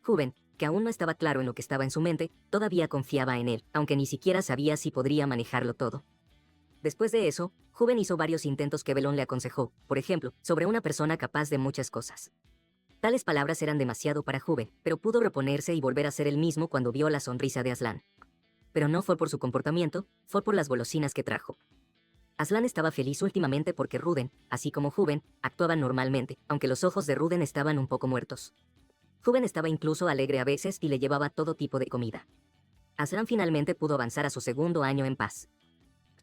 Juven, que aún no estaba claro en lo que estaba en su mente, todavía confiaba en él, aunque ni siquiera sabía si podría manejarlo todo. Después de eso, Juven hizo varios intentos que Belón le aconsejó, por ejemplo, sobre una persona capaz de muchas cosas. Tales palabras eran demasiado para Juven, pero pudo reponerse y volver a ser el mismo cuando vio la sonrisa de Aslan. Pero no fue por su comportamiento, fue por las golosinas que trajo. Aslan estaba feliz últimamente porque Ruden, así como Juven, actuaban normalmente, aunque los ojos de Ruden estaban un poco muertos. Juven estaba incluso alegre a veces y le llevaba todo tipo de comida. Aslan finalmente pudo avanzar a su segundo año en paz.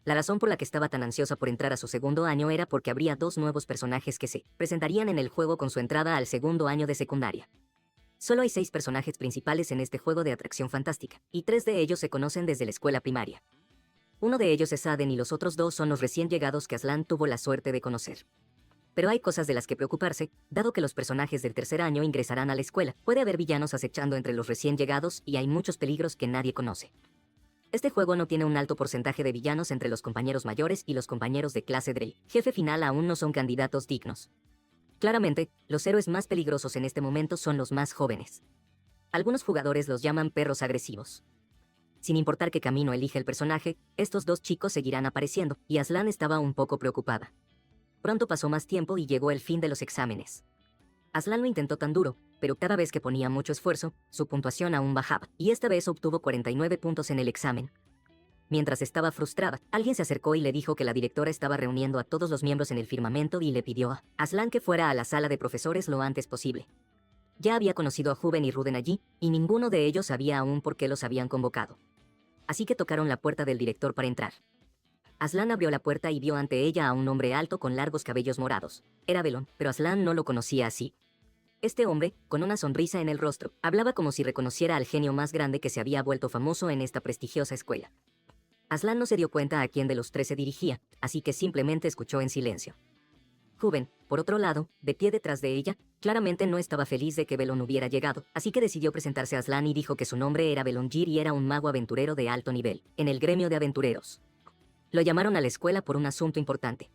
La razón por la que estaba tan ansiosa por entrar a su segundo año era porque habría 2 nuevos personajes que se presentarían en el juego con su entrada al segundo año de secundaria. Solo hay 6 personajes principales en este juego de atracción fantástica, y 3 de ellos se conocen desde la escuela primaria. Uno de ellos es Aden y los otros 2 son los recién llegados que Aslan tuvo la suerte de conocer. Pero hay cosas de las que preocuparse, dado que los personajes del tercer año ingresarán a la escuela. Puede haber villanos acechando entre los recién llegados y hay muchos peligros que nadie conoce. Este juego no tiene un alto porcentaje de villanos entre los compañeros mayores y los compañeros de clase Drey. Jefe final aún no son candidatos dignos. Claramente, los héroes más peligrosos en este momento son los más jóvenes. Algunos jugadores los llaman perros agresivos. Sin importar qué camino elige el personaje, estos 2 chicos seguirán apareciendo, y Aslan estaba un poco preocupada. Pronto pasó más tiempo y llegó el fin de los exámenes. Aslan lo intentó tan duro, pero cada vez que ponía mucho esfuerzo, su puntuación aún bajaba, y esta vez obtuvo 49 puntos en el examen. Mientras estaba frustrada, alguien se acercó y le dijo que la directora estaba reuniendo a todos los miembros en el firmamento y le pidió a Aslan que fuera a la sala de profesores lo antes posible. Ya había conocido a Juven y Ruden allí, y ninguno de ellos sabía aún por qué los habían convocado. Así que tocaron la puerta del director para entrar. Aslan abrió la puerta y vio ante ella a un hombre alto con largos cabellos morados. Era Belón, pero Aslan no lo conocía así. Este hombre, con una sonrisa en el rostro, hablaba como si reconociera al genio más grande que se había vuelto famoso en esta prestigiosa escuela. Aslan no se dio cuenta a quién de los 3 se dirigía, así que simplemente escuchó en silencio. Juven, por otro lado, de pie detrás de ella, claramente no estaba feliz de que Belón hubiera llegado, así que decidió presentarse a Aslan y dijo que su nombre era Belongir y era un mago aventurero de alto nivel, en el gremio de aventureros. Lo llamaron a la escuela por un asunto importante.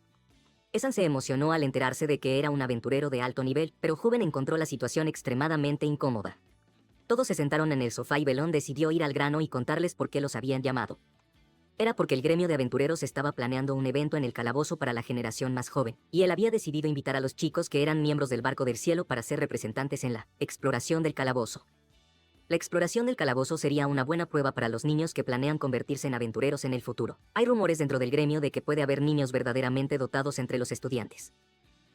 Esan se emocionó al enterarse de que era un aventurero de alto nivel, pero Juven encontró la situación extremadamente incómoda. Todos se sentaron en el sofá y Belón decidió ir al grano y contarles por qué los habían llamado. Era porque el gremio de aventureros estaba planeando un evento en el calabozo para la generación más joven, y él había decidido invitar a los chicos que eran miembros del Barco del Cielo para ser representantes en la exploración del calabozo. La exploración del calabozo sería una buena prueba para los niños que planean convertirse en aventureros en el futuro. Hay rumores dentro del gremio de que puede haber niños verdaderamente dotados entre los estudiantes.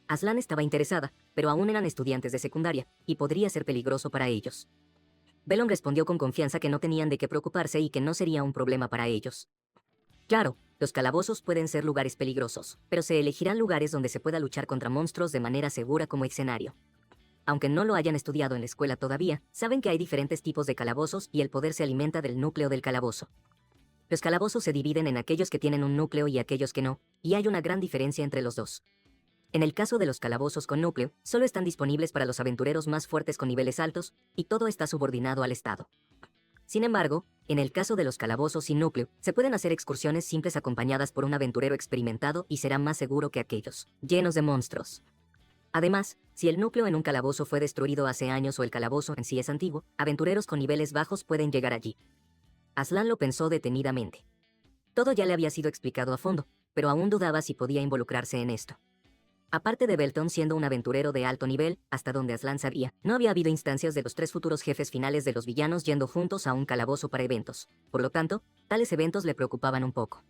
Aslan estaba interesada, pero aún eran estudiantes de secundaria, y podría ser peligroso para ellos. Belón respondió con confianza que no tenían de qué preocuparse y que no sería un problema para ellos. Claro, los calabozos pueden ser lugares peligrosos, pero se elegirán lugares donde se pueda luchar contra monstruos de manera segura como escenario. Aunque no lo hayan estudiado en la escuela todavía, saben que hay diferentes tipos de calabozos y el poder se alimenta del núcleo del calabozo. Los calabozos se dividen en aquellos que tienen un núcleo y aquellos que no, y hay una gran diferencia entre los dos. En el caso de los calabozos con núcleo, solo están disponibles para los aventureros más fuertes con niveles altos, y todo está subordinado al Estado. Sin embargo, en el caso de los calabozos sin núcleo, se pueden hacer excursiones simples acompañadas por un aventurero experimentado y será más seguro que aquellos llenos de monstruos. Además, si el núcleo en un calabozo fue destruido hace años o el calabozo en sí es antiguo, aventureros con niveles bajos pueden llegar allí. Aslan lo pensó detenidamente. Todo ya le había sido explicado a fondo, pero aún dudaba si podía involucrarse en esto. Aparte de Belton siendo un aventurero de alto nivel, hasta donde Aslan sabía, no había habido instancias de los 3 futuros jefes finales de los villanos yendo juntos a un calabozo para eventos. Por lo tanto, tales eventos le preocupaban un poco.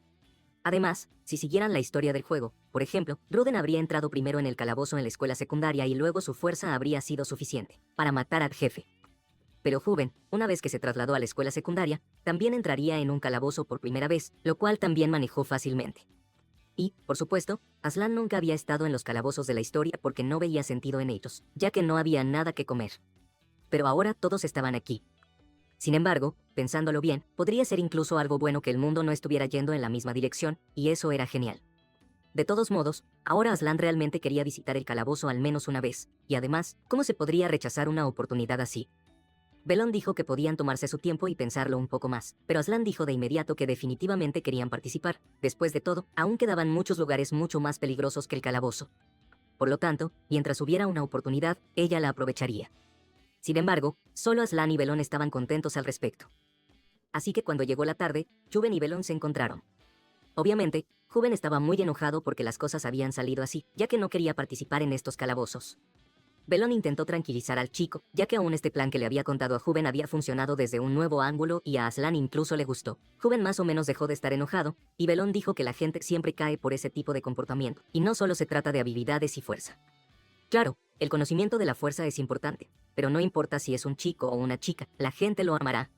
Además, si siguieran la historia del juego, por ejemplo, Ruden habría entrado primero en el calabozo en la escuela secundaria y luego su fuerza habría sido suficiente para matar al jefe. Pero Juven, una vez que se trasladó a la escuela secundaria, también entraría en un calabozo por primera vez, lo cual también manejó fácilmente. Y, por supuesto, Aslan nunca había estado en los calabozos de la historia porque no veía sentido en ellos, ya que no había nada que comer. Pero ahora todos estaban aquí. Sin embargo, pensándolo bien, podría ser incluso algo bueno que el mundo no estuviera yendo en la misma dirección, y eso era genial. De todos modos, ahora Aslan realmente quería visitar el calabozo al menos una vez, y además, ¿cómo se podría rechazar una oportunidad así? Belón dijo que podían tomarse su tiempo y pensarlo un poco más, pero Aslan dijo de inmediato que definitivamente querían participar. Después de todo, aún quedaban muchos lugares mucho más peligrosos que el calabozo. Por lo tanto, mientras hubiera una oportunidad, ella la aprovecharía. Sin embargo, solo Aslan y Belón estaban contentos al respecto. Así que cuando llegó la tarde, Juven y Belón se encontraron. Obviamente, Juven estaba muy enojado porque las cosas habían salido así, ya que no quería participar en estos calabozos. Belón intentó tranquilizar al chico, ya que aún este plan que le había contado a Juven había funcionado desde un nuevo ángulo y a Aslan incluso le gustó. Juven más o menos dejó de estar enojado, y Belón dijo que la gente siempre cae por ese tipo de comportamiento, y no solo se trata de habilidades y fuerza. Claro, el conocimiento de la fuerza es importante, pero no importa si es un chico o una chica, la gente lo amará.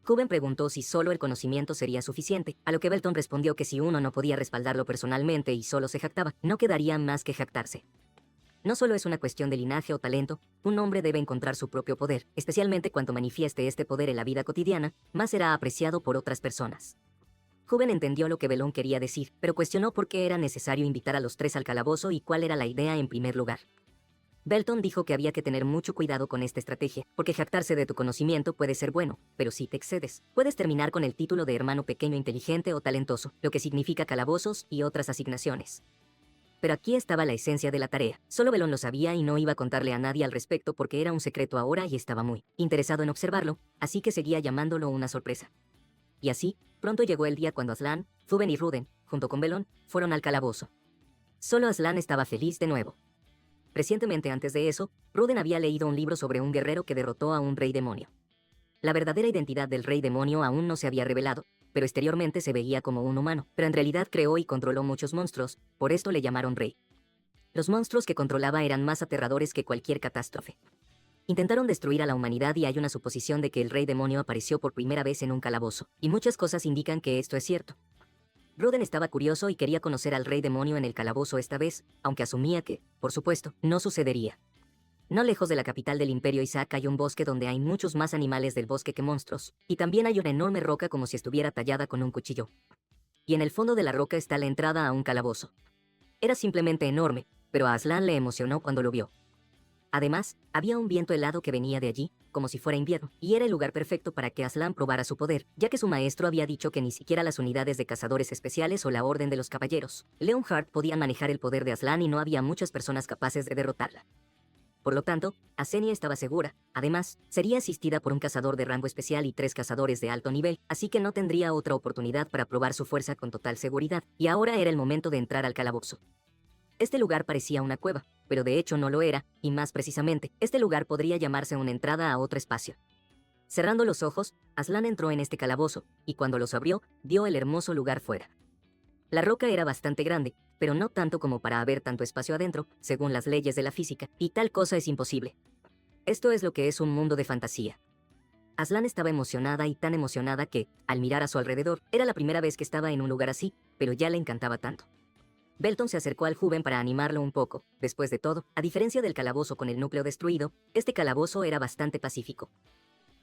Juven preguntó si solo el conocimiento sería suficiente, a lo que Belton respondió que si uno no podía respaldarlo personalmente y solo se jactaba, no quedaría más que jactarse. No solo es una cuestión de linaje o talento, un hombre debe encontrar su propio poder, especialmente cuando manifieste este poder en la vida cotidiana, más será apreciado por otras personas. Juven entendió lo que Belón quería decir, pero cuestionó por qué era necesario invitar a los tres al calabozo y cuál era la idea en primer lugar. Belton dijo que había que tener mucho cuidado con esta estrategia, porque jactarse de tu conocimiento puede ser bueno, pero si te excedes, puedes terminar con el título de hermano pequeño inteligente o talentoso, lo que significa calabozos y otras asignaciones. Pero aquí estaba la esencia de la tarea. Solo Belón lo sabía y no iba a contarle a nadie al respecto porque era un secreto ahora y estaba muy interesado en observarlo, así que seguía llamándolo una sorpresa. Y así, pronto llegó el día cuando Aslan, Juven y Ruden, junto con Belón, fueron al calabozo. Solo Aslan estaba feliz de nuevo. Recientemente antes de eso, Ruden había leído un libro sobre un guerrero que derrotó a un rey demonio. La verdadera identidad del rey demonio aún no se había revelado, pero exteriormente se veía como un humano, pero en realidad creó y controló muchos monstruos, por esto le llamaron rey. Los monstruos que controlaba eran más aterradores que cualquier catástrofe. Intentaron destruir a la humanidad y hay una suposición de que el rey demonio apareció por primera vez en un calabozo, y muchas cosas indican que esto es cierto. Ruden estaba curioso y quería conocer al rey demonio en el calabozo esta vez, aunque asumía que, por supuesto, no sucedería. No lejos de la capital del Imperio Isaac hay un bosque donde hay muchos más animales del bosque que monstruos, y también hay una enorme roca como si estuviera tallada con un cuchillo. Y en el fondo de la roca está la entrada a un calabozo. Era simplemente enorme, pero a Aslan le emocionó cuando lo vio. Además, había un viento helado que venía de allí, como si fuera invierno, y era el lugar perfecto para que Aslan probara su poder, ya que su maestro había dicho que ni siquiera las unidades de cazadores especiales o la Orden de los Caballeros, Leonhardt, podían manejar el poder de Aslan y no había muchas personas capaces de derrotarla. Por lo tanto, Asenia estaba segura. Además, sería asistida por un cazador de rango especial y 3 cazadores de alto nivel, así que no tendría otra oportunidad para probar su fuerza con total seguridad, y ahora era el momento de entrar al calabozo. Este lugar parecía una cueva, pero de hecho no lo era, y más precisamente, este lugar podría llamarse una entrada a otro espacio. Cerrando los ojos, Aslan entró en este calabozo, y cuando los abrió, vio el hermoso lugar fuera. La roca era bastante grande, pero no tanto como para haber tanto espacio adentro, según las leyes de la física, y tal cosa es imposible. Esto es lo que es un mundo de fantasía. Aslan estaba emocionada y tan emocionada que, al mirar a su alrededor, era la primera vez que estaba en un lugar así, pero ya le encantaba tanto. Belton se acercó al joven para animarlo un poco. Después de todo, a diferencia del calabozo con el núcleo destruido, este calabozo era bastante pacífico.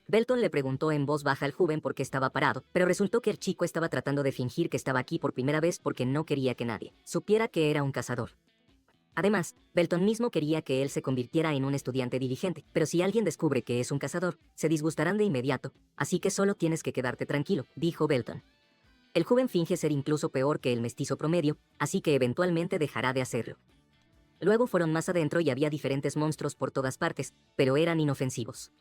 Belton le preguntó en voz baja al joven por qué estaba parado, pero resultó que el chico estaba tratando de fingir que estaba aquí por primera vez porque no quería que nadie supiera que era un cazador. Además, Belton mismo quería que él se convirtiera en un estudiante diligente, pero si alguien descubre que es un cazador, se disgustarán de inmediato, así que solo tienes que quedarte tranquilo, dijo Belton. El joven finge ser incluso peor que el mestizo promedio, así que eventualmente dejará de hacerlo. Luego fueron más adentro y había diferentes monstruos por todas partes, pero eran inofensivos.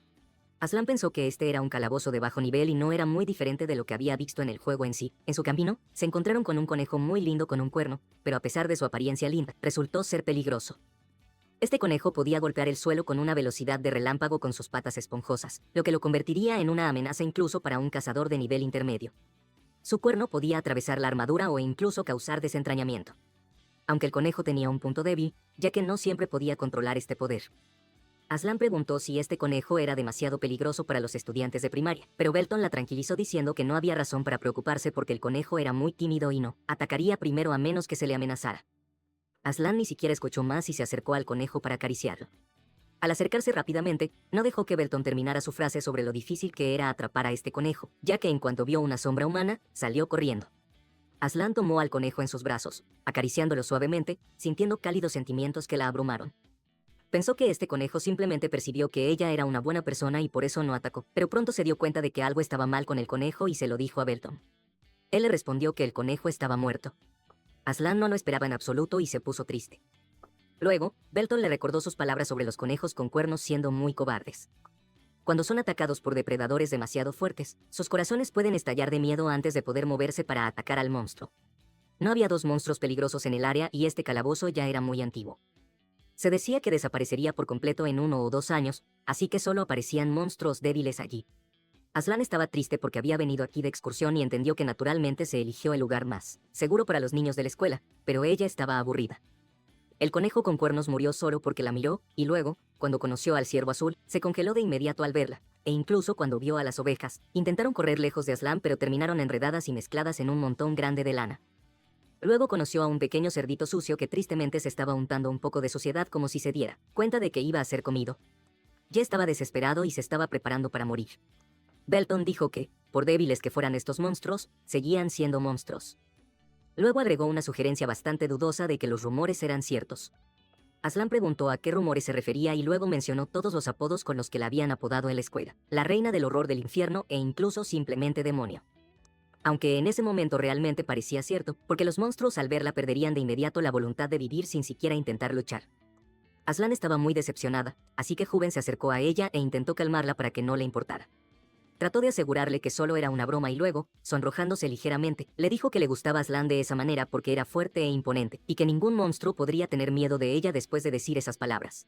Aslan pensó que este era un calabozo de bajo nivel y no era muy diferente de lo que había visto en el juego en sí. En su camino, se encontraron con un conejo muy lindo con un cuerno, pero a pesar de su apariencia linda, resultó ser peligroso. Este conejo podía golpear el suelo con una velocidad de relámpago con sus patas esponjosas, lo que lo convertiría en una amenaza incluso para un cazador de nivel intermedio. Su cuerno podía atravesar la armadura o incluso causar desentrañamiento. Aunque el conejo tenía un punto débil, ya que no siempre podía controlar este poder. Aslan preguntó si este conejo era demasiado peligroso para los estudiantes de primaria, pero Belton la tranquilizó diciendo que no había razón para preocuparse porque el conejo era muy tímido y no atacaría primero a menos que se le amenazara. Aslan ni siquiera escuchó más y se acercó al conejo para acariciarlo. Al acercarse rápidamente, no dejó que Belton terminara su frase sobre lo difícil que era atrapar a este conejo, ya que en cuanto vio una sombra humana, salió corriendo. Aslan tomó al conejo en sus brazos, acariciándolo suavemente, sintiendo cálidos sentimientos que la abrumaron. Pensó que este conejo simplemente percibió que ella era una buena persona y por eso no atacó, pero pronto se dio cuenta de que algo estaba mal con el conejo y se lo dijo a Belton. Él le respondió que el conejo estaba muerto. Aslan no lo esperaba en absoluto y se puso triste. Luego, Belton le recordó sus palabras sobre los conejos con cuernos siendo muy cobardes. Cuando son atacados por depredadores demasiado fuertes, sus corazones pueden estallar de miedo antes de poder moverse para atacar al monstruo. No había dos monstruos peligrosos en el área y este calabozo ya era muy antiguo. Se decía que desaparecería por completo en 1 o 2 años, así que solo aparecían monstruos débiles allí. Aslan estaba triste porque había venido aquí de excursión y entendió que naturalmente se eligió el lugar más seguro para los niños de la escuela, pero ella estaba aburrida. El conejo con cuernos murió solo porque la miró, y luego, cuando conoció al ciervo azul, se congeló de inmediato al verla, e incluso cuando vio a las ovejas, intentaron correr lejos de Aslan pero terminaron enredadas y mezcladas en un montón grande de lana. Luego conoció a un pequeño cerdito sucio que tristemente se estaba untando un poco de suciedad como si se diera cuenta de que iba a ser comido. Ya estaba desesperado y se estaba preparando para morir. Belton dijo que, por débiles que fueran estos monstruos, seguían siendo monstruos. Luego agregó una sugerencia bastante dudosa de que los rumores eran ciertos. Aslan preguntó a qué rumores se refería y luego mencionó todos los apodos con los que la habían apodado en la escuela, la reina del horror del infierno e incluso simplemente demonio. Aunque en ese momento realmente parecía cierto, porque los monstruos al verla perderían de inmediato la voluntad de vivir sin siquiera intentar luchar. Aslan estaba muy decepcionada, así que Juven se acercó a ella e intentó calmarla para que no le importara. Trató de asegurarle que solo era una broma y luego, sonrojándose ligeramente, le dijo que le gustaba Aslan de esa manera porque era fuerte e imponente, y que ningún monstruo podría tener miedo de ella después de decir esas palabras.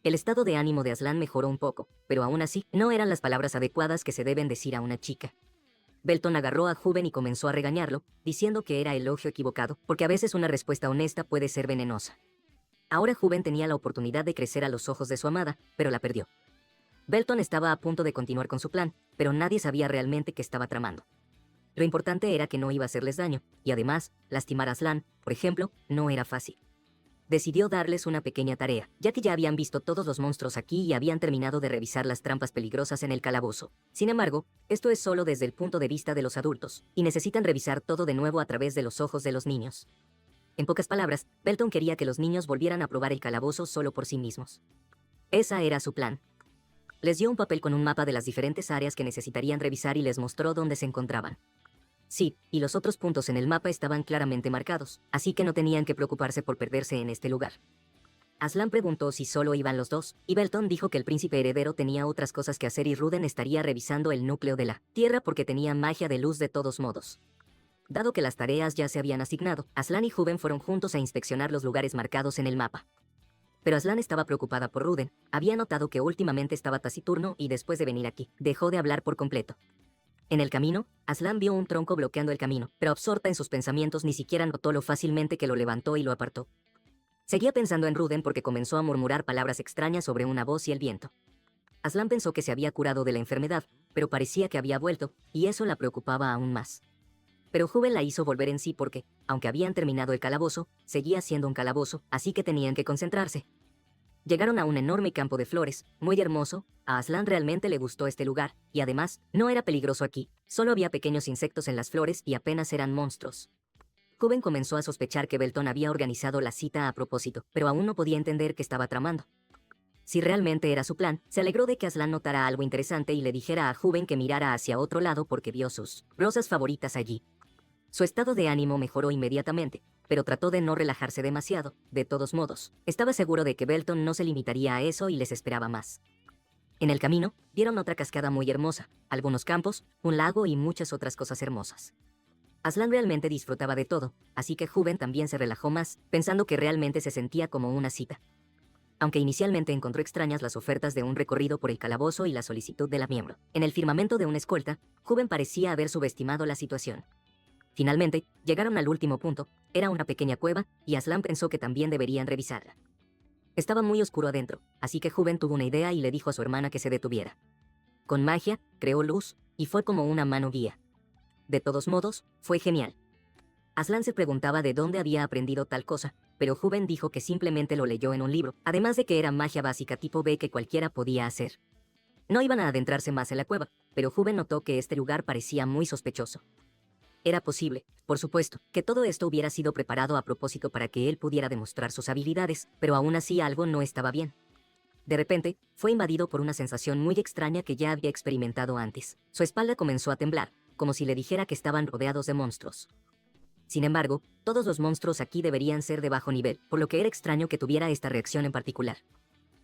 El estado de ánimo de Aslan mejoró un poco, pero aún así, no eran las palabras adecuadas que se deben decir a una chica. Belton agarró a Juven y comenzó a regañarlo, diciendo que era elogio equivocado, porque a veces una respuesta honesta puede ser venenosa. Ahora Juven tenía la oportunidad de crecer a los ojos de su amada, pero la perdió. Belton estaba a punto de continuar con su plan, pero nadie sabía realmente qué estaba tramando. Lo importante era que no iba a hacerles daño, y además, lastimar a Aslan, por ejemplo, no era fácil. Decidió darles una pequeña tarea, ya que ya habían visto todos los monstruos aquí y habían terminado de revisar las trampas peligrosas en el calabozo. Sin embargo, esto es solo desde el punto de vista de los adultos, y necesitan revisar todo de nuevo a través de los ojos de los niños. En pocas palabras, Belton quería que los niños volvieran a probar el calabozo solo por sí mismos. Esa era su plan. Les dio un papel con un mapa de las diferentes áreas que necesitarían revisar y les mostró dónde se encontraban. Sí, y los otros puntos en el mapa estaban claramente marcados, así que no tenían que preocuparse por perderse en este lugar. Aslan preguntó si solo iban los dos, y Belton dijo que el príncipe heredero tenía otras cosas que hacer y Ruden estaría revisando el núcleo de la Tierra porque tenía magia de luz de todos modos. Dado que las tareas ya se habían asignado, Aslan y Juven fueron juntos a inspeccionar los lugares marcados en el mapa. Pero Aslan estaba preocupada por Ruden, había notado que últimamente estaba taciturno y después de venir aquí, dejó de hablar por completo. En el camino, Aslan vio un tronco bloqueando el camino, pero absorta en sus pensamientos ni siquiera notó lo fácilmente que lo levantó y lo apartó. Seguía pensando en Ruden porque comenzó a murmurar palabras extrañas sobre una voz y el viento. Aslan pensó que se había curado de la enfermedad, pero parecía que había vuelto, y eso la preocupaba aún más. Pero Juven la hizo volver en sí porque, aunque habían terminado el calabozo, seguía siendo un calabozo, así que tenían que concentrarse. Llegaron a un enorme campo de flores, muy hermoso. A Aslan realmente le gustó este lugar, y además, no era peligroso aquí, solo había pequeños insectos en las flores y apenas eran monstruos. Juven comenzó a sospechar que Belton había organizado la cita a propósito, pero aún no podía entender qué estaba tramando. Si realmente era su plan, se alegró de que Aslan notara algo interesante y le dijera a Juven que mirara hacia otro lado porque vio sus rosas favoritas allí. Su estado de ánimo mejoró inmediatamente, pero trató de no relajarse demasiado. De todos modos, estaba seguro de que Belton no se limitaría a eso y les esperaba más. En el camino, vieron otra cascada muy hermosa, algunos campos, un lago y muchas otras cosas hermosas. Aslan realmente disfrutaba de todo, así que Juven también se relajó más, pensando que realmente se sentía como una cita. Aunque inicialmente encontró extrañas las ofertas de un recorrido por el calabozo y la solicitud de la miembro, en el firmamento de una escolta, Juven parecía haber subestimado la situación. Finalmente, llegaron al último punto, era una pequeña cueva, y Aslan pensó que también deberían revisarla. Estaba muy oscuro adentro, así que Juven tuvo una idea y le dijo a su hermana que se detuviera. Con magia, creó luz, y fue como una mano guía. De todos modos, fue genial. Aslan se preguntaba de dónde había aprendido tal cosa, pero Juven dijo que simplemente lo leyó en un libro, además de que era magia básica tipo B que cualquiera podía hacer. No iban a adentrarse más en la cueva, pero Juven notó que este lugar parecía muy sospechoso. Era posible, por supuesto, que todo esto hubiera sido preparado a propósito para que él pudiera demostrar sus habilidades, pero aún así algo no estaba bien. De repente, fue invadido por una sensación muy extraña que ya había experimentado antes. Su espalda comenzó a temblar, como si le dijera que estaban rodeados de monstruos. Sin embargo, todos los monstruos aquí deberían ser de bajo nivel, por lo que era extraño que tuviera esta reacción en particular.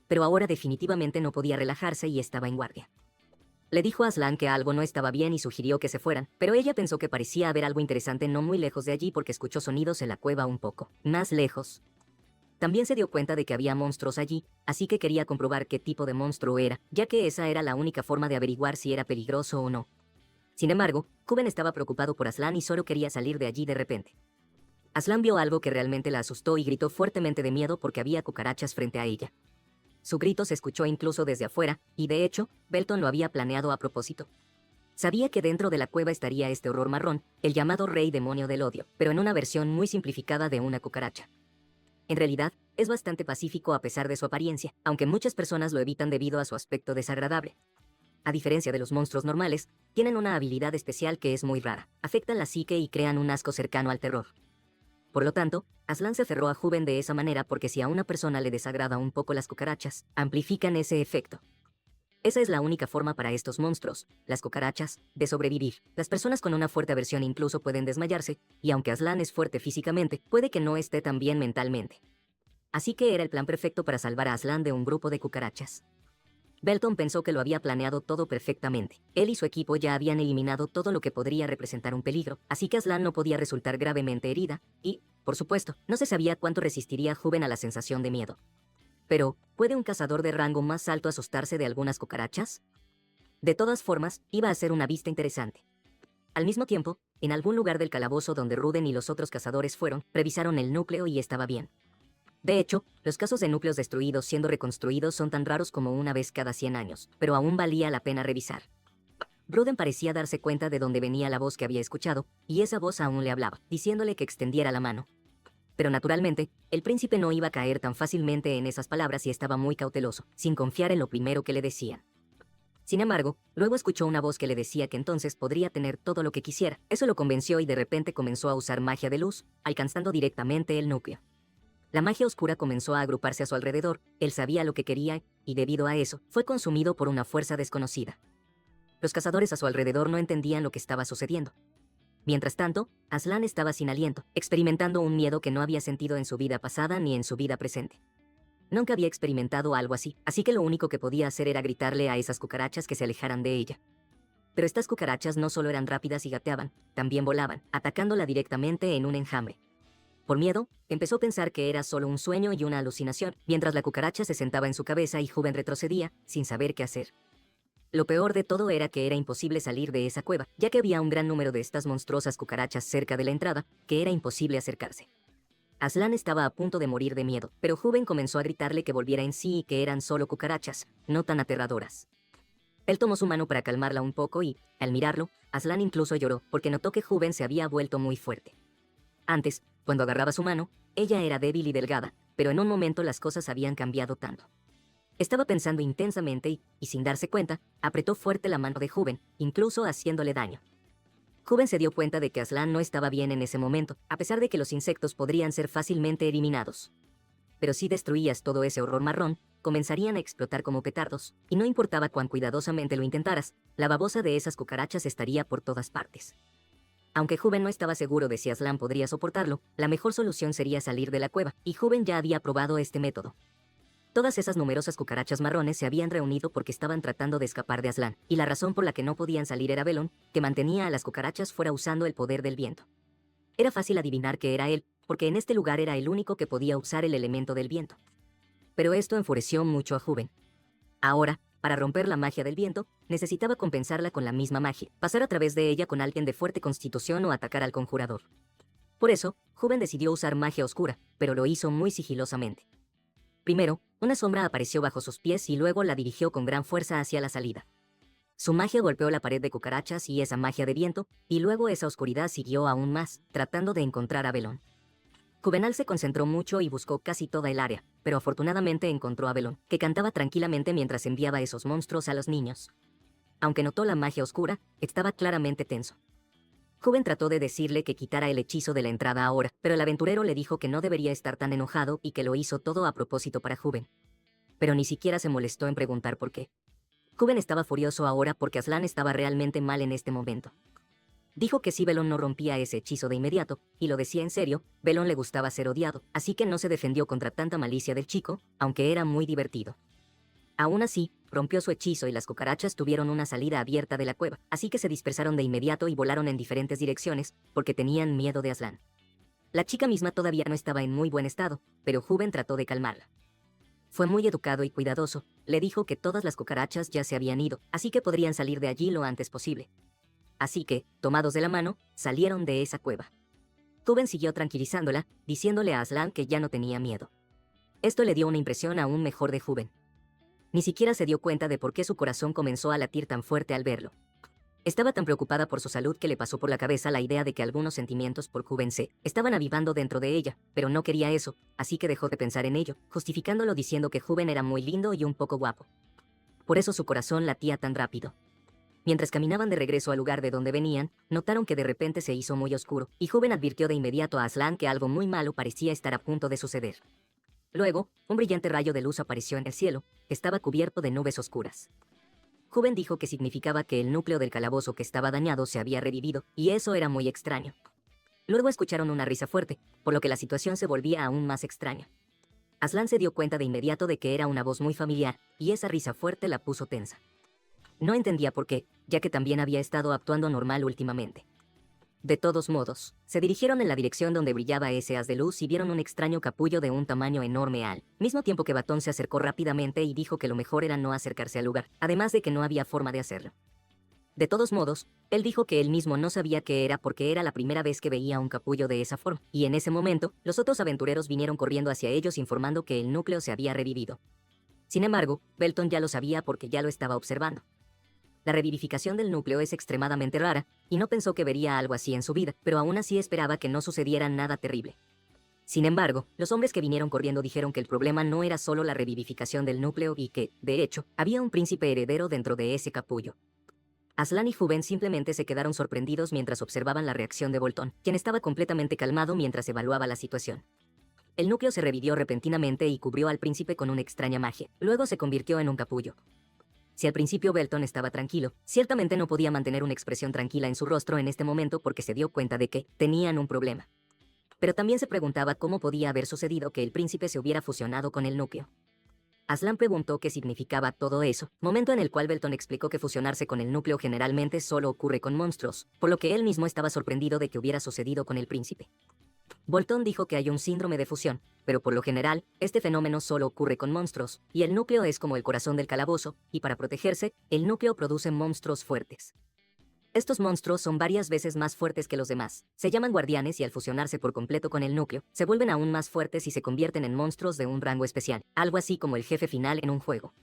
Pero ahora definitivamente no podía relajarse y estaba en guardia. Le dijo a Aslan que algo no estaba bien y sugirió que se fueran, pero ella pensó que parecía haber algo interesante no muy lejos de allí porque escuchó sonidos en la cueva un poco más lejos. También se dio cuenta de que había monstruos allí, así que quería comprobar qué tipo de monstruo era, ya que esa era la única forma de averiguar si era peligroso o no. Sin embargo, Hubben estaba preocupado por Aslan y solo quería salir de allí de repente. Aslan vio algo que realmente la asustó y gritó fuertemente de miedo porque había cucarachas frente a ella. Su grito se escuchó incluso desde afuera, y de hecho, Belton lo había planeado a propósito. Sabía que dentro de la cueva estaría este horror marrón, el llamado Rey Demonio del Odio, pero en una versión muy simplificada de una cucaracha. En realidad, es bastante pacífico a pesar de su apariencia, aunque muchas personas lo evitan debido a su aspecto desagradable. A diferencia de los monstruos normales, tienen una habilidad especial que es muy rara. Afectan la psique y crean un asco cercano al terror. Por lo tanto, Aslan se aferró a Hubben de esa manera porque si a una persona le desagrada un poco las cucarachas, amplifican ese efecto. Esa es la única forma para estos monstruos, las cucarachas, de sobrevivir. Las personas con una fuerte aversión incluso pueden desmayarse, y aunque Aslan es fuerte físicamente, puede que no esté tan bien mentalmente. Así que era el plan perfecto para salvar a Aslan de un grupo de cucarachas. Belton pensó que lo había planeado todo perfectamente. Él y su equipo ya habían eliminado todo lo que podría representar un peligro, así que Aslan no podía resultar gravemente herida, y, por supuesto, no se sabía cuánto resistiría Hubben a la sensación de miedo. Pero, ¿puede un cazador de rango más alto asustarse de algunas cucarachas? De todas formas, iba a ser una vista interesante. Al mismo tiempo, en algún lugar del calabozo donde Ruden y los otros cazadores fueron, revisaron el núcleo y estaba bien. De hecho, los casos de núcleos destruidos siendo reconstruidos son tan raros como una vez cada 100 años, pero aún valía la pena revisar. Ruden parecía darse cuenta de dónde venía la voz que había escuchado, y esa voz aún le hablaba, diciéndole que extendiera la mano. Pero naturalmente, el príncipe no iba a caer tan fácilmente en esas palabras y estaba muy cauteloso, sin confiar en lo primero que le decían. Sin embargo, luego escuchó una voz que le decía que entonces podría tener todo lo que quisiera. Eso lo convenció y de repente comenzó a usar magia de luz, alcanzando directamente el núcleo. La magia oscura comenzó a agruparse a su alrededor, él sabía lo que quería, y debido a eso, fue consumido por una fuerza desconocida. Los cazadores a su alrededor no entendían lo que estaba sucediendo. Mientras tanto, Aslan estaba sin aliento, experimentando un miedo que no había sentido en su vida pasada ni en su vida presente. Nunca había experimentado algo así que lo único que podía hacer era gritarle a esas cucarachas que se alejaran de ella. Pero estas cucarachas no solo eran rápidas y gateaban, también volaban, atacándola directamente en un enjambre. Por miedo, empezó a pensar que era solo un sueño y una alucinación, mientras la cucaracha se sentaba en su cabeza y Hubben retrocedía, sin saber qué hacer. Lo peor de todo era que era imposible salir de esa cueva, ya que había un gran número de estas monstruosas cucarachas cerca de la entrada, que era imposible acercarse. Aslan estaba a punto de morir de miedo, pero Hubben comenzó a gritarle que volviera en sí y que eran solo cucarachas, no tan aterradoras. Él tomó su mano para calmarla un poco y, al mirarlo, Aslan incluso lloró, porque notó que Hubben se había vuelto muy fuerte. Antes, cuando agarraba su mano, ella era débil y delgada, pero en un momento las cosas habían cambiado tanto. Estaba pensando intensamente y sin darse cuenta, apretó fuerte la mano de Hubben, incluso haciéndole daño. Hubben se dio cuenta de que Aslan no estaba bien en ese momento, a pesar de que los insectos podrían ser fácilmente eliminados. Pero si destruías todo ese horror marrón, comenzarían a explotar como petardos, y no importaba cuán cuidadosamente lo intentaras, la babosa de esas cucarachas estaría por todas partes. Aunque Hubben no estaba seguro de si Aslan podría soportarlo, la mejor solución sería salir de la cueva, y Hubben ya había probado este método. Todas esas numerosas cucarachas marrones se habían reunido porque estaban tratando de escapar de Aslan, y la razón por la que no podían salir era Belon, que mantenía a las cucarachas fuera usando el poder del viento. Era fácil adivinar que era él, porque en este lugar era el único que podía usar el elemento del viento. Pero esto enfureció mucho a Hubben. Ahora, para romper la magia del viento, necesitaba compensarla con la misma magia, pasar a través de ella con alguien de fuerte constitución o atacar al conjurador. Por eso, Hubben decidió usar magia oscura, pero lo hizo muy sigilosamente. Primero, una sombra apareció bajo sus pies y luego la dirigió con gran fuerza hacia la salida. Su magia golpeó la pared de cucarachas y esa magia de viento, y luego esa oscuridad siguió aún más, tratando de encontrar a Belon. Juvenal se concentró mucho y buscó casi toda el área, pero afortunadamente encontró a Belon, que cantaba tranquilamente mientras enviaba esos monstruos a los niños. Aunque notó la magia oscura, estaba claramente tenso. Hubben trató de decirle que quitara el hechizo de la entrada ahora, pero el aventurero le dijo que no debería estar tan enojado y que lo hizo todo a propósito para Hubben. Pero ni siquiera se molestó en preguntar por qué. Hubben estaba furioso ahora porque Aslan estaba realmente mal en este momento. Dijo que si Belón no rompía ese hechizo de inmediato, y lo decía en serio, Belón le gustaba ser odiado, así que no se defendió contra tanta malicia del chico, aunque era muy divertido. Aún así, rompió su hechizo y las cucarachas tuvieron una salida abierta de la cueva, así que se dispersaron de inmediato y volaron en diferentes direcciones, porque tenían miedo de Aslan. La chica misma todavía no estaba en muy buen estado, pero Juven trató de calmarla. Fue muy educado y cuidadoso, le dijo que todas las cucarachas ya se habían ido, así que podrían salir de allí lo antes posible. Así que, tomados de la mano, salieron de esa cueva. Juven siguió tranquilizándola, diciéndole a Aslan que ya no tenía miedo. Esto le dio una impresión aún mejor de Juven. Ni siquiera se dio cuenta de por qué su corazón comenzó a latir tan fuerte al verlo. Estaba tan preocupada por su salud que le pasó por la cabeza la idea de que algunos sentimientos por Juven se estaban avivando dentro de ella, pero no quería eso, así que dejó de pensar en ello, justificándolo diciendo que Juven era muy lindo y un poco guapo. Por eso su corazón latía tan rápido. Mientras caminaban de regreso al lugar de donde venían, notaron que de repente se hizo muy oscuro, y Juven advirtió de inmediato a Aslan que algo muy malo parecía estar a punto de suceder. Luego, un brillante rayo de luz apareció en el cielo, que estaba cubierto de nubes oscuras. Juven dijo que significaba que el núcleo del calabozo que estaba dañado se había revivido, y eso era muy extraño. Luego escucharon una risa fuerte, por lo que la situación se volvía aún más extraña. Aslan se dio cuenta de inmediato de que era una voz muy familiar, y esa risa fuerte la puso tensa. No entendía por qué, ya que también había estado actuando normal últimamente. De todos modos, se dirigieron en la dirección donde brillaba ese haz de luz y vieron un extraño capullo de un tamaño enorme al mismo tiempo que Batón se acercó rápidamente y dijo que lo mejor era no acercarse al lugar, además de que no había forma de hacerlo. De todos modos, él dijo que él mismo no sabía qué era porque era la primera vez que veía un capullo de esa forma, y en ese momento, los otros aventureros vinieron corriendo hacia ellos informando que el núcleo se había revivido. Sin embargo, Belton ya lo sabía porque ya lo estaba observando. La revivificación del núcleo es extremadamente rara, y no pensó que vería algo así en su vida, pero aún así esperaba que no sucediera nada terrible. Sin embargo, los hombres que vinieron corriendo dijeron que el problema no era solo la revivificación del núcleo y que, de hecho, había un príncipe heredero dentro de ese capullo. Aslan y Juven simplemente se quedaron sorprendidos mientras observaban la reacción de Boltón, quien estaba completamente calmado mientras evaluaba la situación. El núcleo se revivió repentinamente y cubrió al príncipe con una extraña magia. Luego se convirtió en un capullo. Si al principio Belton estaba tranquilo, ciertamente no podía mantener una expresión tranquila en su rostro en este momento porque se dio cuenta de que tenían un problema. Pero también se preguntaba cómo podía haber sucedido que el príncipe se hubiera fusionado con el núcleo. Aslan preguntó qué significaba todo eso, momento en el cual Belton explicó que fusionarse con el núcleo generalmente solo ocurre con monstruos, por lo que él mismo estaba sorprendido de que hubiera sucedido con el príncipe. Bolton dijo que hay un síndrome de fusión, pero por lo general, este fenómeno solo ocurre con monstruos, y el núcleo es como el corazón del calabozo, y para protegerse, el núcleo produce monstruos fuertes. Estos monstruos son varias veces más fuertes que los demás. Se llaman guardianes y al fusionarse por completo con el núcleo, se vuelven aún más fuertes y se convierten en monstruos de un rango especial, algo así como el jefe final en un juego.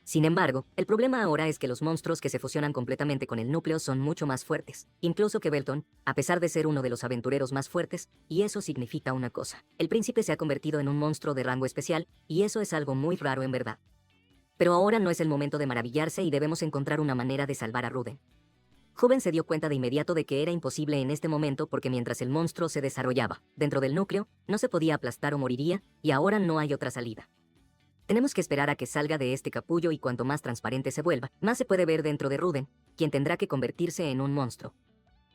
Sin embargo, el problema ahora es que los monstruos que se fusionan completamente con el núcleo son mucho más fuertes, incluso que Belton, a pesar de ser uno de los aventureros más fuertes, y eso significa una cosa. El príncipe se ha convertido en un monstruo de rango especial, y eso es algo muy raro en verdad. Pero ahora no es el momento de maravillarse y debemos encontrar una manera de salvar a Ruden. Juven se dio cuenta de inmediato de que era imposible en este momento porque mientras el monstruo se desarrollaba dentro del núcleo, no se podía aplastar o moriría, y ahora no hay otra salida. Tenemos que esperar a que salga de este capullo y cuanto más transparente se vuelva, más se puede ver dentro de Ruden, quien tendrá que convertirse en un monstruo.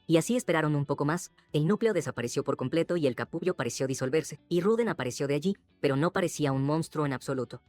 Y así esperaron un poco más, el núcleo desapareció por completo y el capullo pareció disolverse, y Ruden apareció de allí, pero no parecía un monstruo en absoluto.